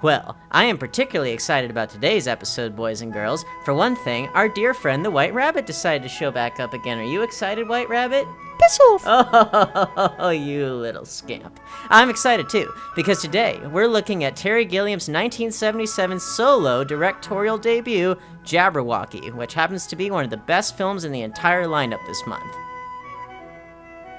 Well, I am particularly excited about today's episode, boys and girls. For one thing, our dear friend the White Rabbit decided to show back up again. Are you excited, White Rabbit? Piss off! Oh, you little scamp. I'm excited too, because today we're looking at Terry Gilliam's 1977 solo directorial debut, Jabberwocky, which happens to be one of the best films in the entire lineup this month.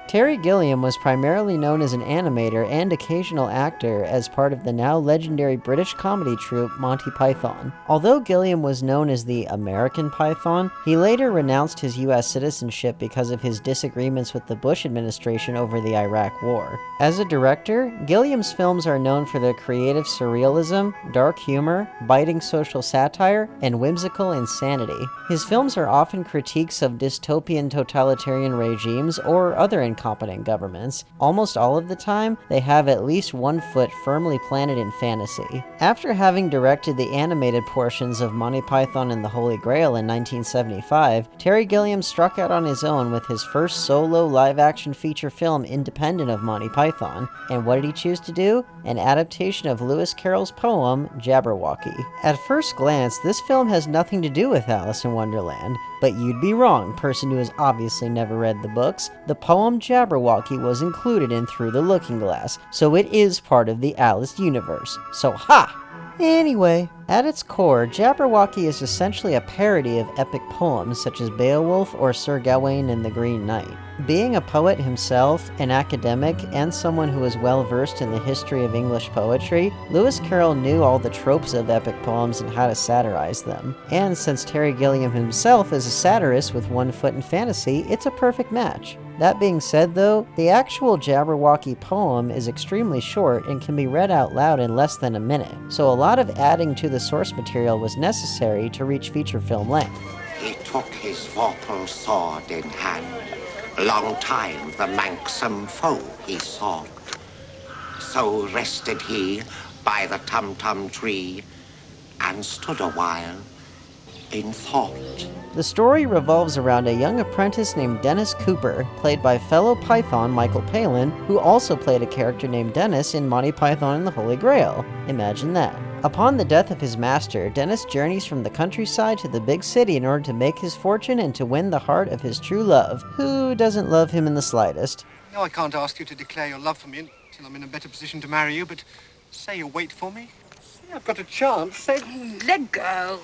Terry Gilliam was primarily known as an animator and occasional actor as part of the now legendary British comedy troupe Monty Python. Although Gilliam was known as the American Python, he later renounced his U.S. citizenship because of his disagreements with the Bush administration over the Iraq War. As a director, Gilliam's films are known for their creative surrealism, dark humor, biting social satire, and whimsical insanity. His films are often critiques of dystopian totalitarian regimes or other incompetent governments. Almost all of the time, they have at least one foot firmly planted in fantasy. After having directed the animated portions of Monty Python and the Holy Grail in 1975, Terry Gilliam struck out on his own with his first solo live-action feature film independent of Monty Python. And what did he choose to do? An adaptation of Lewis Carroll's poem, Jabberwocky. At first glance, this film has nothing to do with Alice in Wonderland, but you'd be wrong, person who has obviously never read the books. The poem Jabberwocky was included in Through the Looking Glass, so it is part of the Alice universe. So ha! Anyway, at its core, Jabberwocky is essentially a parody of epic poems such as Beowulf or Sir Gawain and the Green Knight. Being a poet himself, an academic, and someone who is well versed in the history of English poetry, Lewis Carroll knew all the tropes of epic poems and how to satirize them. And since Terry Gilliam himself is a satirist with one foot in fantasy, it's a perfect match. That being said though, the actual Jabberwocky poem is extremely short and can be read out loud in less than a minute, so a lot of adding to the source material was necessary to reach feature film length. He took his vorpal sword in hand. Long time the manxome foe he sought. So rested he by the tum-tum tree and stood a while in thought. The story revolves around a young apprentice named Dennis Cooper, played by fellow Python Michael Palin, who also played a character named Dennis in Monty Python and the Holy Grail. Imagine that. Upon the death of his master, Dennis journeys from the countryside to the big city in order to make his fortune and to win the heart of his true love, who doesn't love him in the slightest. No, I can't ask you to declare your love for me until I'm in a better position to marry you, but say you'll wait for me. Say I've got a chance. Say... Let go.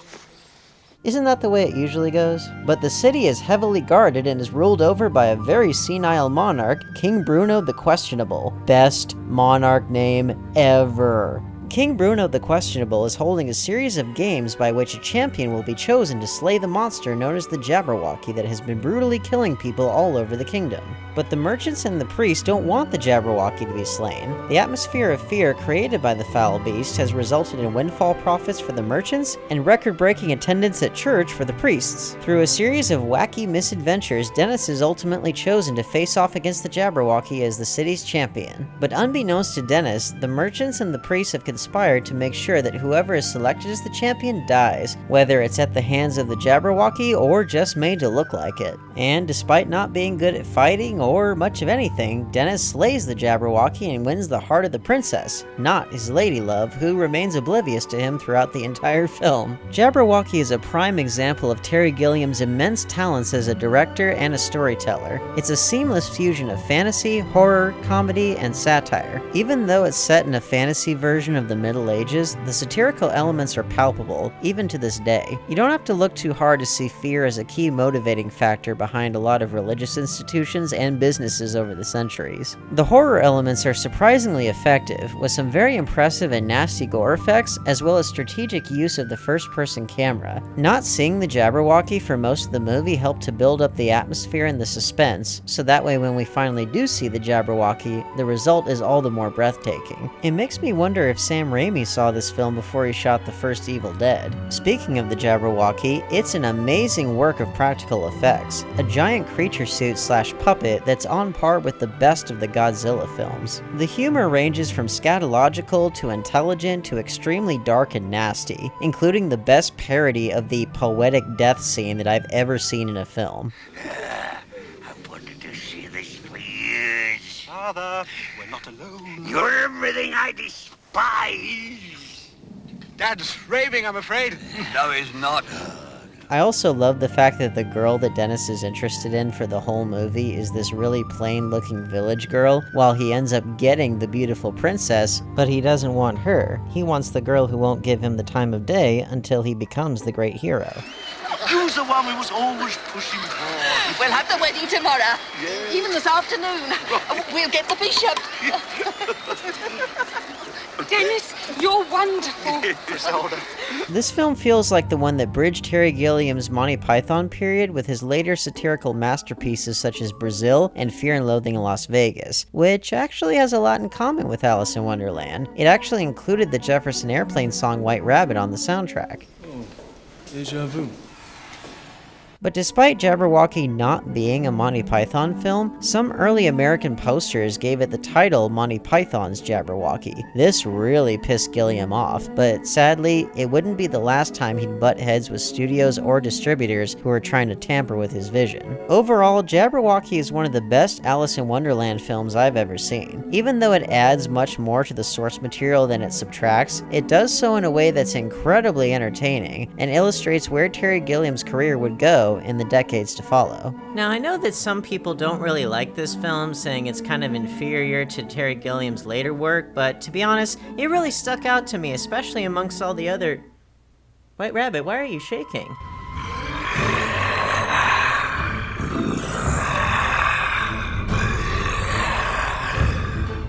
Isn't that the way it usually goes? But the city is heavily guarded and is ruled over by a very senile monarch, King Bruno the Questionable. Best monarch name ever. King Bruno the Questionable is holding a series of games by which a champion will be chosen to slay the monster known as the Jabberwocky that has been brutally killing people all over the kingdom. But the merchants and the priests don't want the Jabberwocky to be slain. The atmosphere of fear created by the foul beast has resulted in windfall profits for the merchants and record-breaking attendance at church for the priests. Through a series of wacky misadventures, Dennis is ultimately chosen to face off against the Jabberwocky as the city's champion. But unbeknownst to Dennis, the merchants and the priests have conspired to make sure that whoever is selected as the champion dies, whether it's at the hands of the Jabberwocky or just made to look like it. And despite not being good at fighting or much of anything, Dennis slays the Jabberwocky and wins the heart of the princess, not his lady love, who remains oblivious to him throughout the entire film. Jabberwocky is a prime example of Terry Gilliam's immense talents as a director and a storyteller. It's a seamless fusion of fantasy, horror, comedy, and satire. Even though it's set in a fantasy version of the Middle Ages, the satirical elements are palpable, even to this day. You don't have to look too hard to see fear as a key motivating factor behind a lot of religious institutions and businesses over the centuries. The horror elements are surprisingly effective, with some very impressive and nasty gore effects, as well as strategic use of the first-person camera. Not seeing the Jabberwocky for most of the movie helped to build up the atmosphere and the suspense, so that way when we finally do see the Jabberwocky, the result is all the more breathtaking. It makes me wonder if Sam Raimi saw this film before he shot the first Evil Dead. Speaking of the Jabberwocky, it's an amazing work of practical effects, a giant creature suit slash puppet that's on par with the best of the Godzilla films. The humor ranges from scatological to intelligent to extremely dark and nasty, including the best parody of the poetic death scene that I've ever seen in a film. I've wanted to see this for years. Father, we're not alone. You're everything I despise. Dad's raving, I'm afraid. No, he's not. I also love the fact that the girl that Dennis is interested in for the whole movie is this really plain-looking village girl, while he ends up getting the beautiful princess, but he doesn't want her. He wants the girl who won't give him the time of day until he becomes the great hero. Who's the one we was always pushing for? We'll have the wedding tomorrow. Even this afternoon. We'll get the bishop. Dennis, you're wonderful. Griselda. This film feels like the one that bridged Terry Gilliam's Monty Python period with his later satirical masterpieces such as Brazil and Fear and Loathing in Las Vegas, which actually has a lot in common with Alice in Wonderland. It actually included the Jefferson Airplane song White Rabbit on the soundtrack. Oh, déjà vu. But despite Jabberwocky not being a Monty Python film, some early American posters gave it the title Monty Python's Jabberwocky. This really pissed Gilliam off, but sadly, it wouldn't be the last time he'd butt heads with studios or distributors who were trying to tamper with his vision. Overall, Jabberwocky is one of the best Alice in Wonderland films I've ever seen. Even though it adds much more to the source material than it subtracts, it does so in a way that's incredibly entertaining, and illustrates where Terry Gilliam's career would go in the decades to follow. Now, I know that some people don't really like this film, saying it's kind of inferior to Terry Gilliam's later work, but to be honest, it really stuck out to me, especially amongst all the other... White Rabbit, why are you shaking?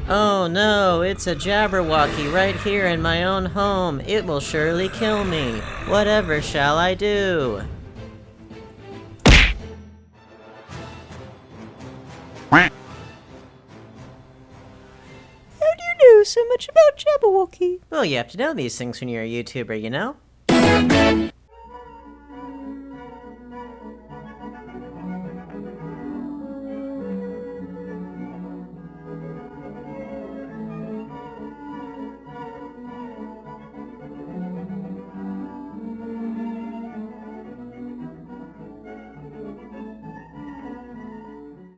Oh no, it's a Jabberwocky right here in my own home. It will surely kill me. Whatever shall I do? How do you know so much about Jabberwocky? Well, you have to know these things when you're a YouTuber, you know?